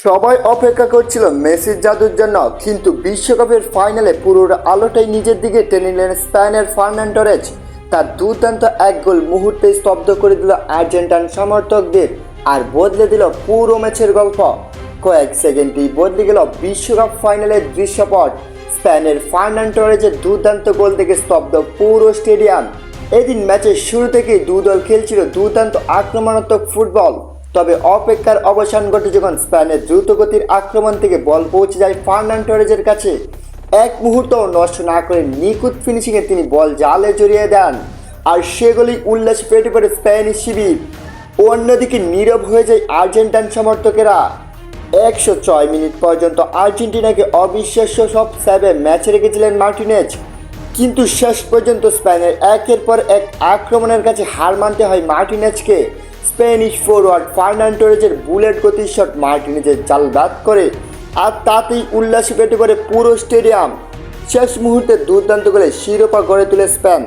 সবাই অপেক্ষা করছিল মেসির জাদুর জন্য, কিন্তু বিশ্বকাপের ফাইনালে পুরো আলোটাই নিজের দিকে টেনে নিলেন স্পেনের ফার্নান টরেজ। তার দুর্দান্ত এক গোল মুহূর্তে স্তব্ধ করে দিল আর্জেন্টাইন সমর্থকদের আর বদলে দিল পুরো ম্যাচের গল্প। কয়েক সেকেন্ডেই বদলে গেল বিশ্বকাপ ফাইনালের দৃশ্যপট। স্পেনের ফার্নান টরেজের দুর্দান্ত গোল থেকে স্তব্ধ পুরো স্টেডিয়াম। এদিন ম্যাচের শুরু থেকেই দু দল খেলছিল দুর্দান্ত আক্রমণাত্মক ফুটবল। তবে অপেক্ষার অবসান ঘটে যখন স্পেনের দ্রুতগতির আক্রমণ থেকে বল পৌঁছে যায় ফার্নান টরেজের কাছে। এক মুহূর্তও নষ্ট না করে নিখুঁত ফিনিশিংয়ে তিনি বল জালে জড়িয়ে দেন, আর সেগুলি উল্লাস পেটে পড়ে স্পেনিশ শিবির। অন্যদিকে নীরব হয়ে যায় আর্জেন্টাইন সমর্থকেরা। 106 মিনিট পর্যন্ত আর্জেন্টিনাকে অবিশ্বাস্য সব সেভে ম্যাচে রেখেছিলেন মার্টিনেজ, কিন্তু শেষ পর্যন্ত স্পেনের একের পর এক আক্রমণের কাছে হার মানতে হয় মার্টিনেজকে। স্প্যানিশ ফরওয়ার্ড ফার্নান টরেজের বুলেট গতির শট মার্টিনেজের জাল বাদ করে, আর তাতেই উল্লাসে পেটে পড়ে পুরো স্টেডিয়াম। শেষ মুহূর্তে দুর্দান্ত করে শিরোপা গড়ে তুলে স্পেন।